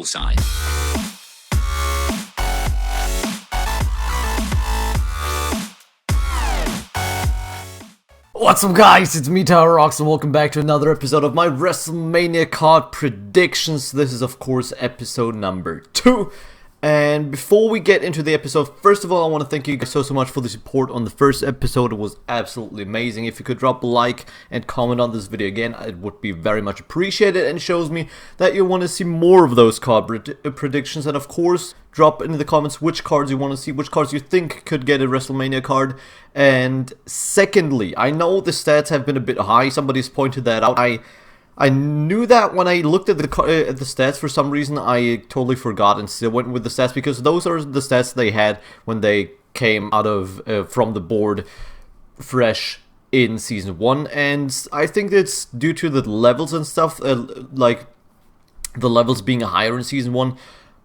side. What's up guys, it's me Tower Rocks and welcome back to another episode of my Wrestlemania card predictions. This is of course episode number 2. And before we get into the episode, first of all I want to thank you guys so much for the support on the first episode. It was absolutely amazing. If you could drop a like and comment on this video again, it would be very much appreciated and shows me that you want to see more of those card predictions. And of course, drop in the comments which cards you want to see, which cards you think could get a Wrestlemania card. And secondly, I know the stats have been a bit high. Somebody's pointed that out. I knew that when I looked at the stats. For some reason I totally forgot and still went with the stats, because those are the stats they had when they came out of from the board fresh in season 1, and I think it's due to the levels and stuff, like the levels being higher in season 1.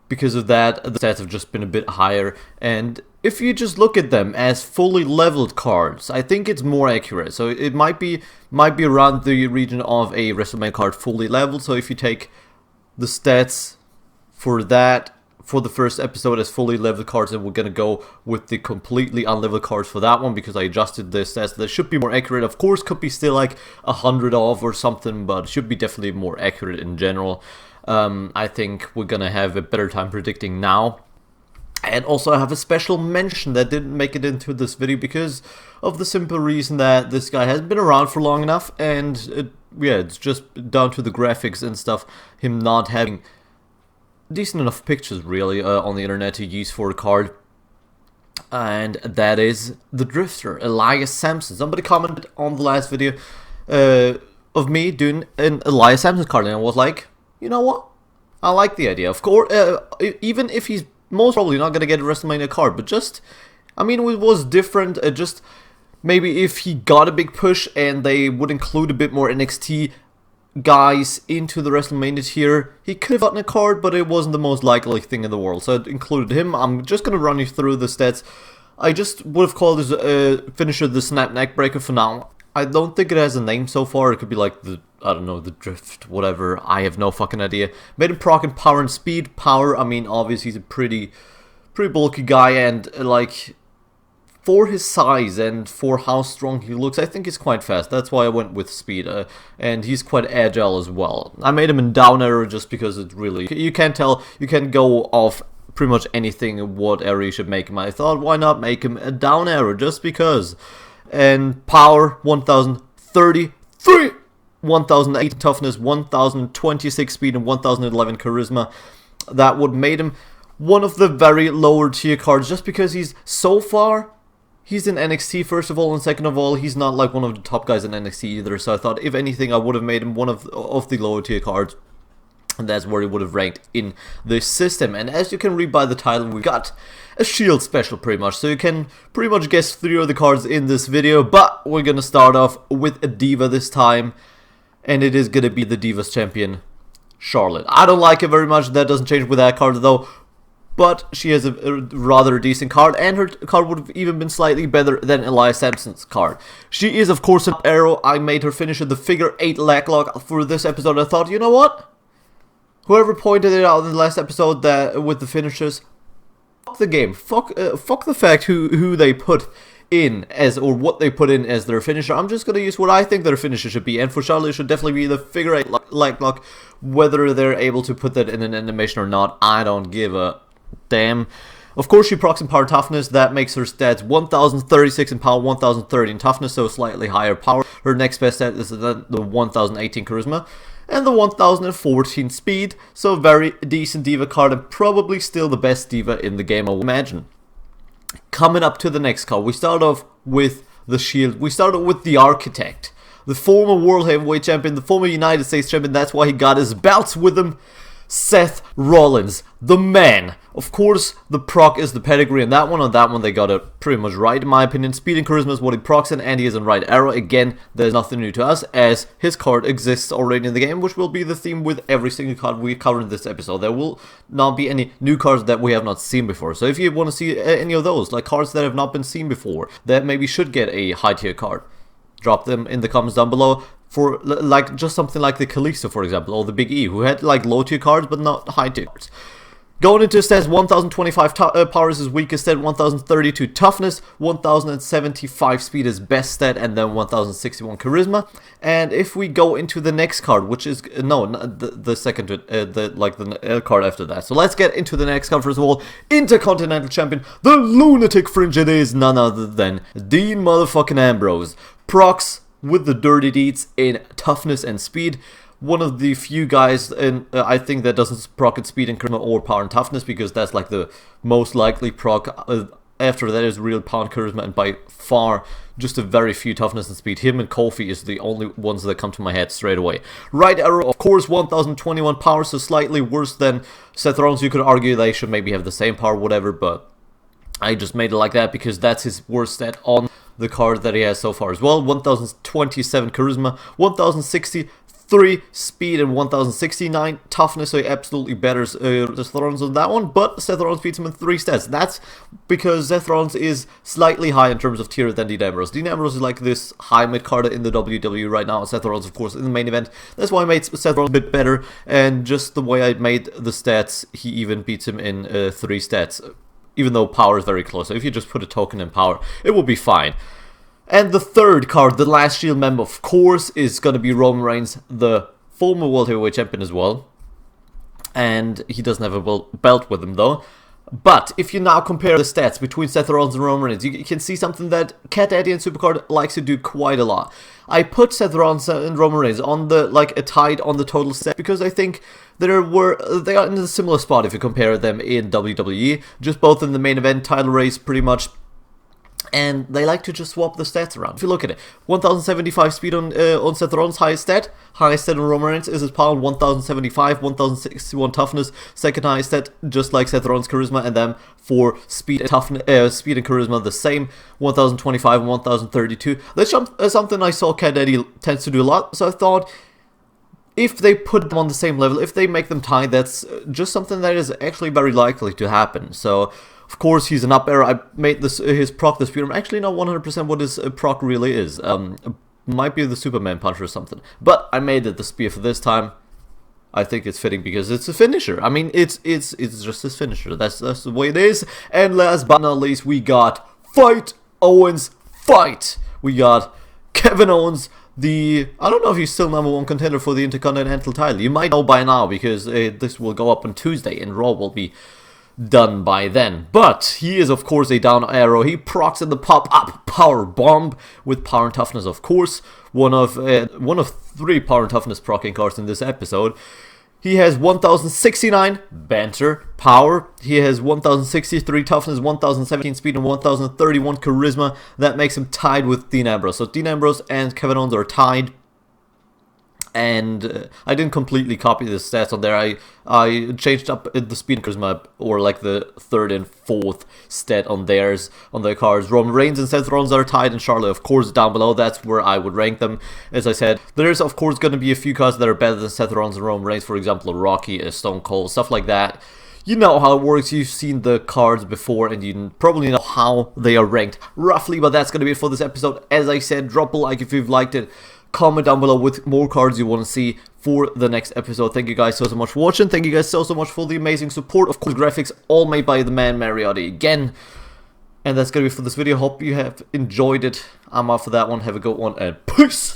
Because of that, the stats have just been a bit higher, and if you just look at them as fully leveled cards, I think it's more accurate. So it might be around the region of a WrestleMania card fully leveled. So if you take the stats for that, for the first episode as fully leveled cards, and we're gonna go with the completely unleveled cards for that one, because I adjusted the stats. That should be more accurate. Of course, could be still like 100 off or something, but it should be definitely more accurate in general. I think we're gonna have a better time predicting now. And also I have a special mention that didn't make it into this video because of the simple reason that this guy hasn't been around for long enough, and it's just down to the graphics and stuff, him not having decent enough pictures really on the internet to use for a card. And that is the Drifter, Elias Sampson. Somebody commented on the last video of me doing an Elias Sampson card, and I was like, you know what? I like the idea. Of course, even if he's most probably not going to get a WrestleMania card, but just, I mean, it was different. Just maybe if he got a big push and they would include a bit more NXT guys into the WrestleMania tier, he could have gotten a card, but it wasn't the most likely thing in the world. So it included him. I'm just going to run you through the stats. I just would have called his finisher the Snap Neck Breaker for now. I don't think it has a name so far. It could be like the, I don't know, the Drift, whatever. I have no fucking idea. Made him proc in power and speed. Power, I mean, obviously he's a pretty bulky guy, and like for his size and for how strong he looks, I think he's quite fast. That's why I went with speed, and he's quite agile as well. I made him in down arrow just because it really, you can't tell, you can go off pretty much anything what arrow you should make him. I thought, why not make him a down arrow just because. And power 1033, 1008 toughness, 1026 speed, and 1011 charisma. That would made him one of the very lower tier cards, just because he's so far, he's in NXT first of all, and second of all, he's not like one of the top guys in NXT either. So I thought, if anything, I would have made him one of the lower tier cards, and that's where he would have ranked in this system. And as you can read by the title, we got a Shield special pretty much, so you can pretty much guess 3 of the cards in this video. But we're gonna start off with a Diva this time, and it is gonna be the Divas champion, Charlotte. I don't like her very much. That doesn't change with that card though, but she has a rather decent card, and her card would have even been slightly better than Elias Sampson's card. She is of course an arrow. I made her finish the figure 8 leg lock for this episode. I thought, you know what? Whoever pointed it out in the last episode that with the finishers, fuck the game. Fuck the fact who they put in as, or what they put in as their finisher. I'm just gonna use what I think their finisher should be, and for Charlotte it should definitely be the figure 8 leg lock. Whether they're able to put that in an animation or not, I don't give a damn. Of course, she procs in power toughness. That makes her stats 1036 in power, 1030 in toughness, so slightly higher power. Her next best stat is the 1018 charisma and the 1014 speed, so very decent Diva card, and probably still the best Diva in the game, I would imagine. Coming up to the next card, we start off with the Shield. We start off with the Architect, the former World Heavyweight Champion, the former United States Champion. That's why he got his belts with him. Seth Rollins, the man. Of course, the proc is the pedigree in that one. On that one, they got it pretty much right, in my opinion. Speed and charisma is what he procs in, and he is in right arrow. Again, there's nothing new to us, as his card exists already in the game, which will be the theme with every single card we cover in this episode. There will not be any new cards that we have not seen before. So if you want to see any of those, like cards that have not been seen before, that maybe should get a high tier card, drop them in the comments down below. for like just something like the Kalisto, for example, or the Big E, who had like low tier cards but not high tier cards. Going into stats, 1025 power is his weakest stat, 1032 toughness, 1075 speed is best stat, and then 1061 charisma. And if we go into the next card, which is the second the card after that. So let's get into the next card. First of all, Intercontinental Champion, the Lunatic Fringe. It is none other than Dean motherfucking Ambrose. Procs with the dirty deeds in toughness and speed. One of the few guys in I think that doesn't proc at speed and charisma or power and toughness, because that's like the most likely proc. After that is real power and charisma, and by far just a very few toughness and speed. Him and Kofi is the only ones that come to my head straight away. Right Arrow, of course, 1021 power, so slightly worse than Seth Rollins. You could argue they should maybe have the same power, whatever, but I just made it like that because that's his worst stat on the card that he has so far as well. 1027 charisma, 1063 speed, and 1069 toughness, so he absolutely betters Seth Rollins on that one, but Seth Rollins beats him in 3 stats. That's because Seth Rollins is slightly high in terms of tier than Dean Ambrose. Dean Ambrose is like this high mid card in the WWE right now, and Seth Rollins, of course, in the main event. That's why I made Seth Rollins a bit better, and just the way I made the stats, he even beats him in 3 stats, even though power is very close. So if you just put a token in power, it will be fine. And the third card, the last Shield member, of course, is going to be Roman Reigns, the former World Heavyweight Champion as well. And he doesn't have a belt with him, though. But if you now compare the stats between Seth Rollins and Roman Reigns, you can see something that Cat Daddy and Supercard likes to do quite a lot. I put Seth Rollins and Roman Reigns on the a tied on the total stat because I think they are in a similar spot if you compare them in WWE. Just both in the main event title race, pretty much. And they like to just swap the stats around. If you look at it, 1075 speed on Seth Rollins' highest stat on Roman Reigns is his power, 1075, 1061 toughness, second highest stat, just like Seth Rollins' charisma, and then for speed and toughness, speed and charisma the same, 1025 and 1032. That's something I saw Cat Daddy tends to do a lot, so I thought if they put them on the same level, if they make them tied, that's just something that is actually very likely to happen. So of course, he's an up arrow. I made his proc the speed. I'm actually not 100% what his proc really is. Might be the Superman punch or something. But I made it the spear for this time. I think it's fitting because it's a finisher. I mean, it's just his finisher. That's the way it is. And last but not least, we got Fight Owens Fight. We got Kevin Owens. I don't know if he's still #1 contender for the Intercontinental title. You might know by now because this will go up on Tuesday and Raw will be done by then. But he is of course a down arrow. He procs in the pop-up power bomb with power and toughness, of course. One of 3 power and toughness proccing cards in this episode. He has 1069 banter power. He has 1063 toughness, 1017 speed, and 1031 charisma. That makes him tied with Dean Ambrose. So Dean Ambrose and Kevin Owens are tied. And I didn't completely copy the stats on there. I changed up the speed and charisma, or like the 3rd and 4th stat on their cards. Roman Reigns and Seth Rollins are tied, and Charlotte, of course, down below. That's where I would rank them. As I said, there's of course going to be a few cards that are better than Seth Rollins and Roman Reigns. For example, Rocky, Stone Cold, stuff like that. You know how it works. You've seen the cards before, and you probably know how they are ranked roughly. But that's going to be it for this episode. As I said, drop a like if you've liked it. Comment down below with more cards you want to see for the next episode. Thank you guys so much for watching. Thank you guys so much for the amazing support. Of course, graphics all made by the man Mariotti again. And that's going to be it for this video. Hope you have enjoyed it. I'm out for that one. Have a good one, and peace!